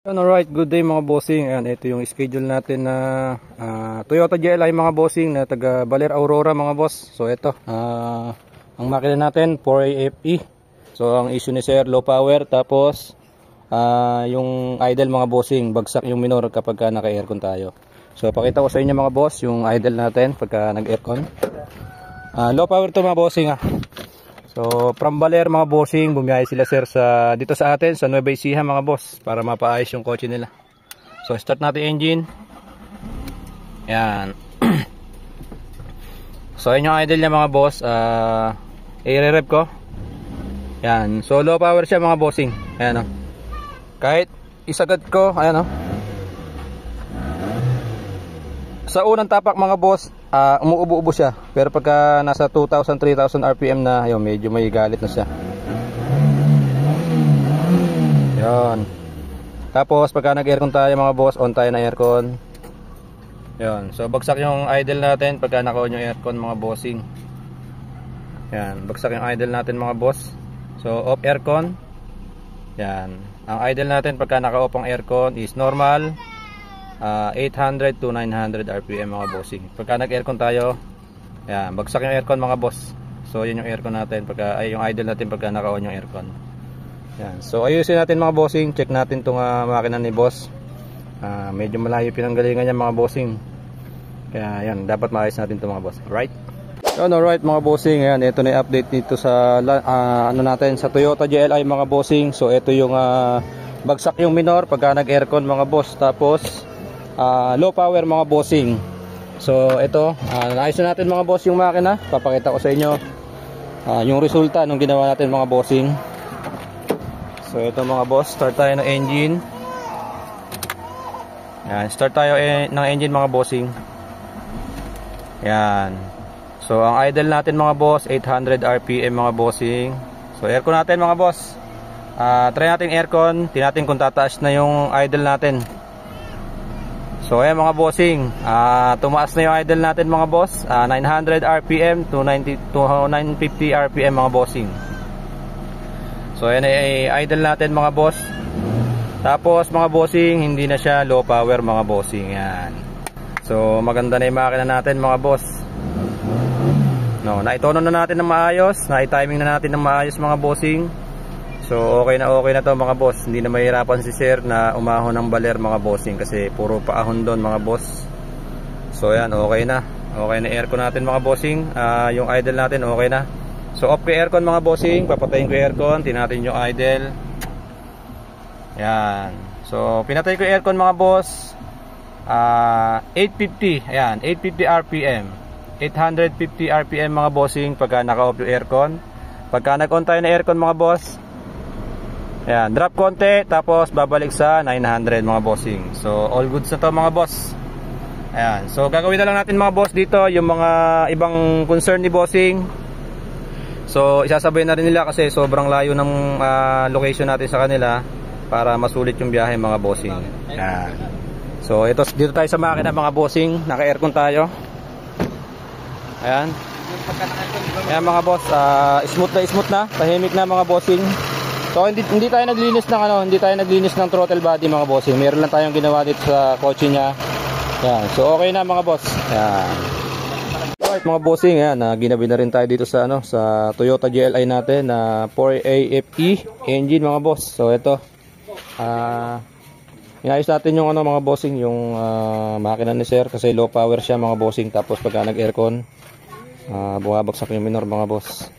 Alright, good day mga bossing. Ayan, ito yung schedule natin na Toyota GLI mga bossing na taga Baler Aurora mga boss. So ito, ang makina natin 4AFE. So ang issue ni sir, low power. Tapos yung idle mga bossing, bagsak yung minor kapag naka-aircon tayo. So pakita ko sa inyo mga boss yung idle natin pagka nag-aircon. Low power to mga bossing . So from Baler mga bossing, bumiyahe sila sir dito sa atin sa Nueva Ecija mga boss para mapaayos yung kotse nila. So start natin engine. Yan. So yun yung idle niya mga boss. I-rev ko. Yan. So low power siya mga bossing. Ayan o. Kahit isagad ko, ayan o. Sa unang tapak mga boss, umuubo-ubo siya. Pero pagka nasa 2,000, 3,000 RPM na, yun, medyo may galit na siya. Yun. Tapos pagka nag-aircon tayo mga boss, on tayo na aircon. Yun. So bagsak yung idle natin pagka naka-on yung aircon mga bossing. Yan. Bagsak yung idle natin mga boss. So off aircon. Yan. Ang idle natin pagka naka-off ang aircon is normal. 800 to 900 RPM mga bossing. Pagka nag-aircon tayo, yan, bagsak yung aircon mga boss. So yun yung aircon natin yung idle natin pagka naka-on yung aircon. Yan. So ayusin natin mga bossing, check natin tong makina ni boss. Medyo malayo pinanggalingan niya mga bossing. Kaya yan, dapat maayos natin to mga boss. Alright? So alright mga bossing, yan, ito na yung update dito sa natin sa Toyota GLI mga bossing. So ito yung bagsak yung minor pagka nag-aircon mga boss. Tapos low power mga bossing. So ito, naayos na natin mga boss yung makina. Papakita ko sa inyo yung resulta nung ginawa natin mga bossing. So ito mga boss, start tayo ng engine. Yan, start tayo ng engine mga bossing. Yan. So ang idle natin mga boss, 800 RPM mga bossing. So aircon natin mga boss. Try natin aircon, tingnan kung tataas na yung idle natin. So ayan mga bossing, tumaas na yung idle natin mga boss, 900 RPM to 950 RPM mga bossing. So ayan ay idle natin mga boss. Tapos mga bossing, hindi na siya low power mga bossing. Yan. So maganda na yung makina natin mga boss. No, naitono na natin ng maayos, na-timing na natin ng maayos mga bossing. So okay na to mga boss. Hindi na mahirapan si sir na umahon ng Baler mga bossing kasi puro paahon doon mga boss. So ayan, okay na. Okay na aircon natin mga bossing. Yung idle natin okay na. So off ko aircon mga bossing. Papatayin ko aircon, tinatin yung idle. Ayan. So pinatay ko aircon mga boss. 850. Ayan, 850 RPM. 850 RPM mga bossing pagka naka-off yung aircon. Pagka nag-on tayo na aircon mga boss, ayan, drop konti, tapos babalik sa 900 mga bossing. So all goods na to mga boss. Ayan, so gagawin na lang natin mga boss dito yung mga ibang concern ni bossing. So isasabay na rin nila kasi sobrang layo ng location natin sa kanila para masulit yung biyahe mga bossing. Ayan. So ito, dito tayo sa makina mga bossing. Naka-aircon tayo. Ayan. Ayan mga boss, smooth na, tahimik na mga bossing. So hindi tayo naglinis ng throttle body mga bossing. Meron lang tayong ginawa dito sa kotse niya. Yan. So okay na mga boss. Yan. Alright mga bossing, yan, ginabi na rin tayo dito sa sa Toyota GLI natin na 4AFE engine mga boss. So ito. Inayos natin yung mga bossing, yung makina ni sir kasi low power siya mga bossing. Tapos pagka nag-aircon, bumabagsak yung minor mga boss.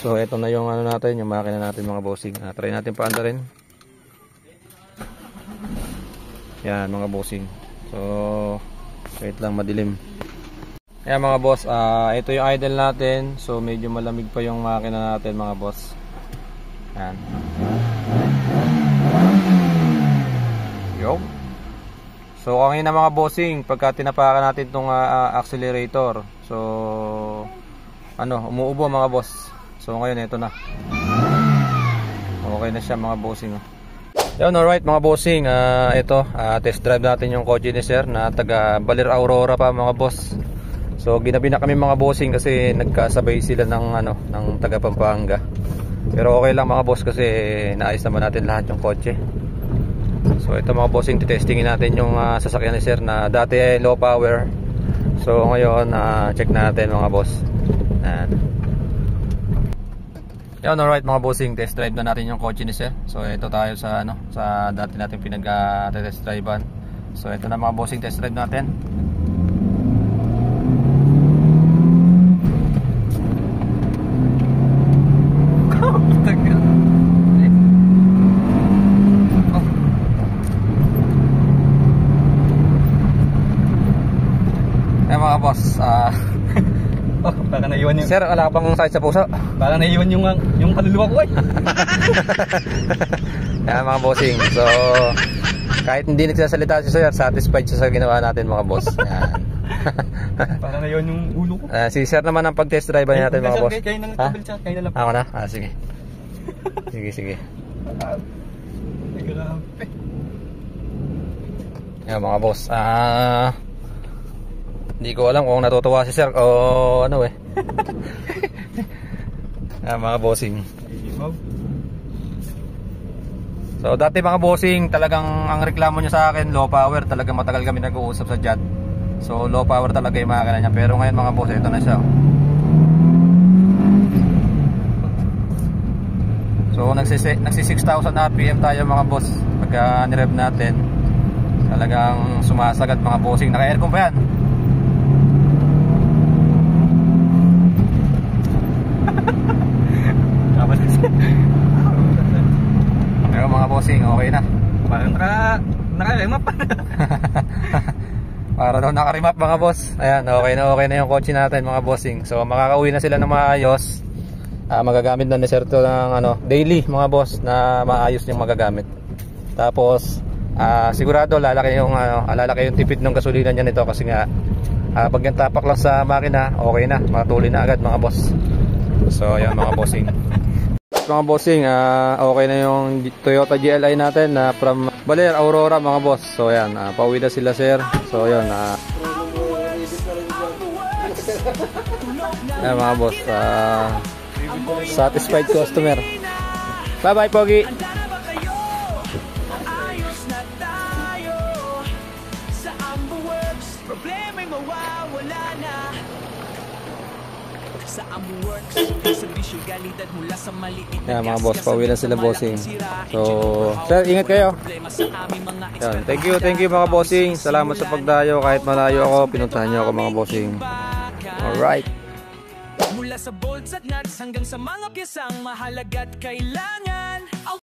So ito na yung natin, yung makina natin mga bossing. Try natin paanda rin. Yan mga bossing. So wait lang, madilim. Ayan mga boss, ito yung idle natin. So medyo malamig pa yung makina natin mga boss. Yan. Yo. So ang ina mga bossing, pagka tinapakan natin tong accelerator, so umuubo mga boss. So ngayon ito na. Okay na siya mga bossing. Yun, alright mga bossing, ito, test drive natin yung kotse ni sir na taga Baler Aurora pa mga boss. So ginabi na kami mga bossing kasi nagkasabay sila ng taga Pampanga. Pero okay lang mga boss kasi naayos naman natin lahat yung kotse. So ito mga bossing, titestingin natin yung sasakyan ni sir na dati ay low power. So ngayon check natin mga boss. Yan, alright mga bossing, test drive na natin yung kotse ni sir. So ito tayo sa sa dati natin pinag-test drivean. So ito na mga bossing, test drive natin. Ayan mga boss, parang naiwan yung... sir, wala bang sakit sa puso? Parang naiwan yung kaluluwa ko eh. Ayan mga bossing, so kahit hindi nagsasalita si sir, satisfied siya sa ginawa natin mga boss. Ayan. Parang naiwan yung ulo ko. Si sir naman ang pag-test drive natin mga boss. Kayo na nagtabil siya, kayo na lang. Ako na? Sige. Sige. Grabe. Ayan mga boss, hindi ko alam kung natutuwa si sir o ano eh. Ayan mga bossing. So dati mga bossing, talagang ang reklamo niya sa akin low power, talagang matagal kami nag-uusap sa chat. So low power talaga yung makina niya. Pero ngayon mga boss, ito na siya. So nagsi 6,000 RPM tayo mga boss. Pagka nirev natin, talagang sumasagat mga bossing. Naka-aircon pa yan. Pero mga bossing, okay na. Parang naka-remap pa. Para daw naka-remap mga boss. Ayan, okay na yung kotse natin mga bossing. So makakauwi na sila ng maayos. Magagamit na ni sir to ng daily mga boss na maayos yung magagamit. Tapos sigurado lalaki yung tipid ng gasolina niya nito kasi nga pag yung tapak lang sa makina, okay na, matuloy na agad mga boss. So ayan mga bossing. Mga bossing, okay na yung Toyota GLI natin from Baler, Aurora mga boss. So ayan, pauwi na sila sir. So ayan, ayan mga boss, satisfied customer. Bye bye Pogi. Yan mga boss, pauwi na sila bossing. So sir, ingat kayo. Yan, thank you mga bossing. Salamat sa pagdayo, kahit malayo ako, pinuntahan niyo ako mga bossing. Alright. Mula sa bolts at nuts hanggang sa mga piyesang mahalaga at kailangan.